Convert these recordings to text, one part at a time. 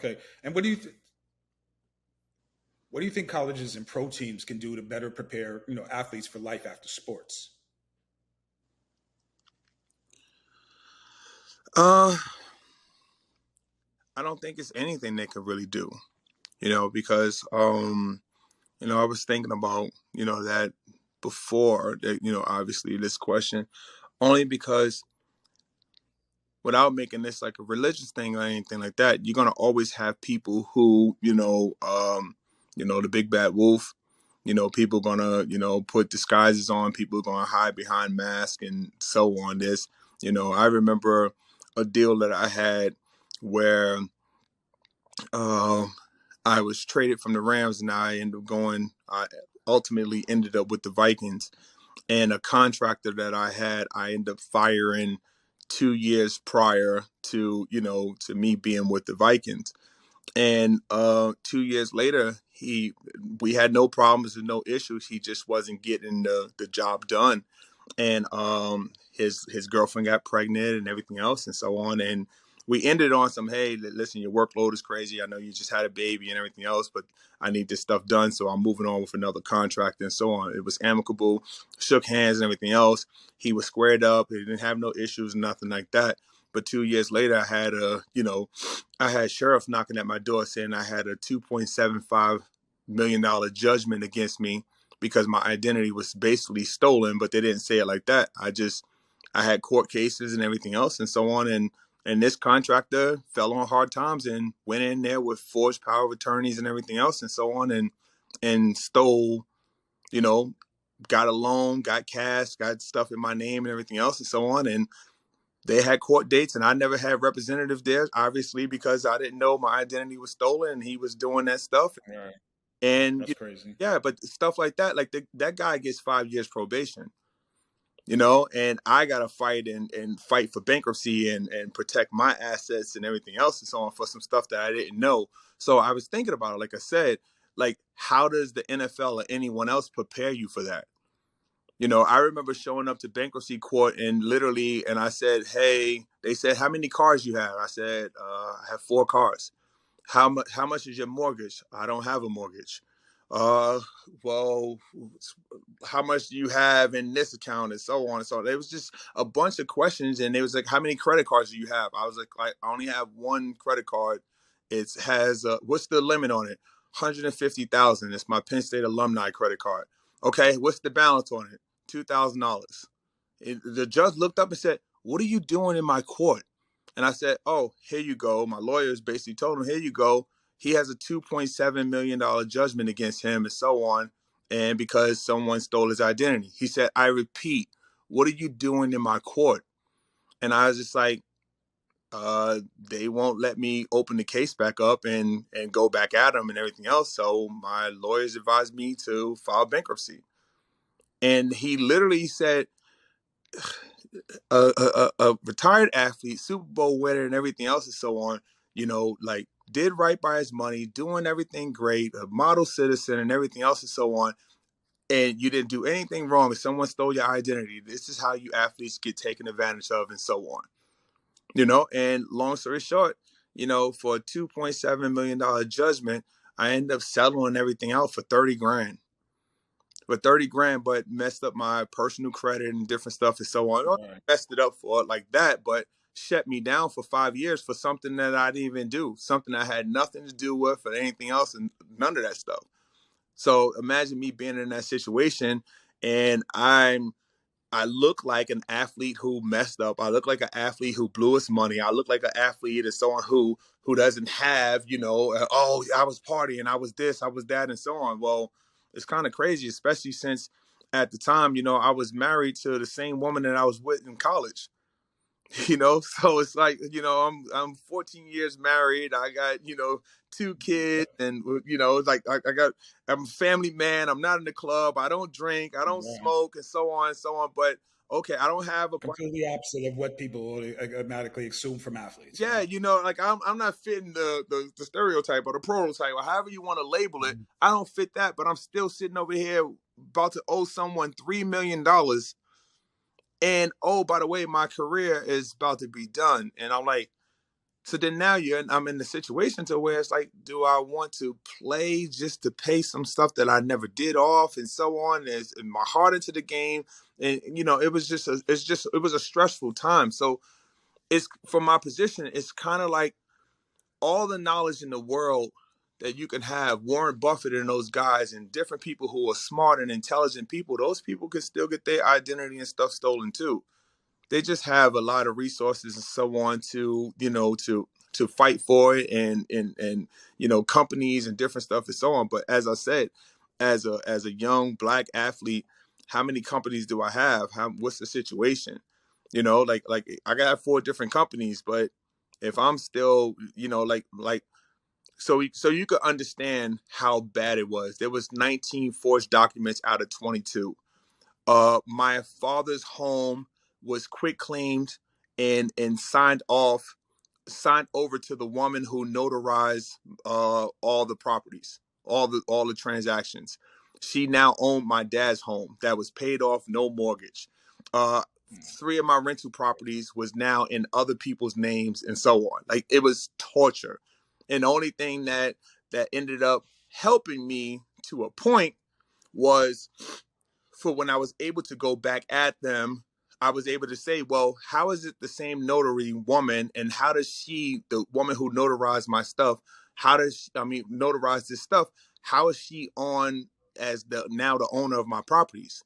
Okay. And what do you think colleges and pro teams can do to better prepare, athletes for life after sports? Uh, I don't think it's anything they could really do, because I was thinking about, that before that, obviously this question, only because without making this like a religious thing or anything like that, you're gonna always have people who, the big bad wolf, people gonna, put disguises on, people gonna hide behind masks and so on. I remember a deal that I had where uh, I was traded from the Rams and I ultimately ended up with the Vikings, and a contractor that I had, I ended up firing 2 years prior to, to me being with the Vikings. And 2 years later, we had no problems and no issues. He just wasn't getting the job done. And his girlfriend got pregnant and everything else and so on. And we ended on some, hey, listen, your workload is crazy. I know you just had a baby and everything else, but I need this stuff done. So I'm moving on with another contract and so on. It was amicable, shook hands and everything else. He was squared up. He didn't have no issues, nothing like that. But 2 years later, I had sheriff knocking at my door saying I had a $2.75 million judgment against me because my identity was basically stolen, but they didn't say it like that. I had court cases and everything else and so on. And this contractor fell on hard times and went in there with forged power of attorneys and everything else and so on, and stole, you know, got a loan, got cash, got stuff in my name and everything else and so on. And they had court dates and I never had representative there, obviously, because I didn't know my identity was stolen and he was doing that stuff. Right. And That's crazy. yeah, but stuff like that, like that guy gets 5 years probation, and I got to fight and fight for bankruptcy and protect my assets and everything else and so on for some stuff that I didn't know. So I was thinking about it, like I said, like how does the NFL or anyone else prepare you for that? I remember showing up to bankruptcy court and I said, hey, they said, how many cars you have? I said, I have 4 cars. How much is your mortgage? I don't have a mortgage. Uh, well, how much do you have in this account and so on and so on. There was just a bunch of questions and it was like, how many credit cards do you have? I was like, I only have one credit card. It has, what's the limit on it? 150,000. It's my Penn State alumni credit card. Okay. What's the balance on it? $2,000. The judge looked up and said, what are you doing in my court? And I said, oh, here you go. My lawyers basically told him, here you go. He has a $2.7 million judgment against him and so on. And because someone stole his identity, he said, I repeat, what are you doing in my court? And I was just like, they won't let me open the case back up and go back at him and everything else. So my lawyers advised me to file bankruptcy. And he literally said, a retired athlete, Super Bowl winner, and everything else and so on, like did right by his money, doing everything great, a model citizen and everything else and so on. And you didn't do anything wrong. If someone stole your identity, this is how you athletes get taken advantage of and so on. And long story short, for a $2.7 million judgment, I ended up settling everything out for 30 grand. For 30 grand, but messed up my personal credit and different stuff and so on. Right. Messed it up for it like that, but shut me down for 5 years for something that I didn't even do, something I had nothing to do with or anything else, and none of that stuff. So imagine me being in that situation, and I look like an athlete who messed up. I look like an athlete who blew his money. I look like an athlete and so on who doesn't have, oh, I was partying, I was this, I was that, and so on. Well, it's kind of crazy, especially since at the time, I was married to the same woman that I was with in college. So it's like, I'm 14 years married. I got, 2 kids and, it's like I'm a family man. I'm not in the club. I don't drink. I don't Right. smoke and so on and so on. But okay, I don't have a, Completely opposite of what people automatically assume from athletes. yeah, like I'm not fitting the stereotype or the prototype or however you want to label it. Mhm. I don't fit that, but I'm still sitting over here about to owe someone $3 million. And oh, by the way, my career is about to be done. And I'm like, So then now I'm in the situation to where it's like, do I want to play just to pay some stuff that I never did off and so on? And my heart into the game. And, it was it was a stressful time. So it's, from my position, it's kind of like all the knowledge in the world that you can have, Warren Buffett and those guys and different people who are smart and intelligent people, those people can still get their identity and stuff stolen too. They just have a lot of resources and so on to, to fight for it, and companies and different stuff and so on. But as I said, as a young Black athlete, how many companies do I have? What's the situation? Like I got 4 different companies, but if I'm still, so you could understand how bad it was. There was 19 forged documents out of 22. My father's home was quick claimed and signed over to the woman who notarized all the properties, all the transactions. She now owned my dad's home that was paid off, no mortgage. 3 of my rental properties was now in other people's names and so on. Like, it was torture. And the only thing that ended up helping me to a point was, for when I was able to go back at them, I was able to say, well, how is it the same notary woman, and how does she, the woman who notarized my stuff, notarize this stuff, how is she on as now the owner of my properties?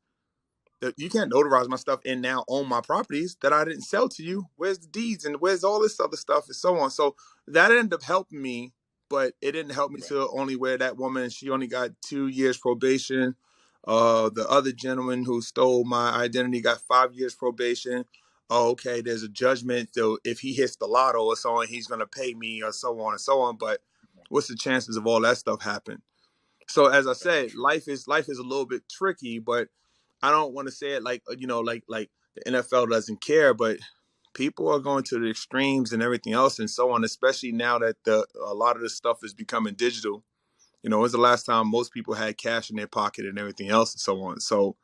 You can't notarize my stuff and now own my properties that I didn't sell to you. Where's the deeds and where's all this other stuff and so on? So that ended up helping me, but it didn't help me to only where that woman, she only got 2 years probation. The other gentleman who stole my identity got 5 years probation. Oh, okay, there's a judgment. So if he hits the lotto or so on, he's going to pay me or so on and so on. But what's the chances of all that stuff happen? So as I said, life is a little bit tricky, but I don't want to say it like the NFL doesn't care, but people are going to the extremes and everything else and so on, especially now that a lot of this stuff is becoming digital. When's the last time most people had cash in their pocket and everything else and so on? So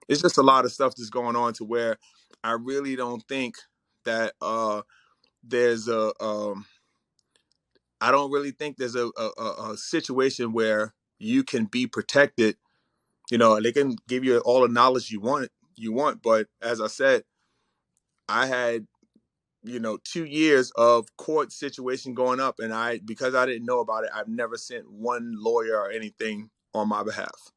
it's just a lot of stuff that's going on to where I really don't think that there's I don't really think there's a situation where you can be protected. They can give you all the knowledge you want. But as I said, I had, 2 years of court situation going up, and because I didn't know about it, I've never sent one lawyer or anything on my behalf.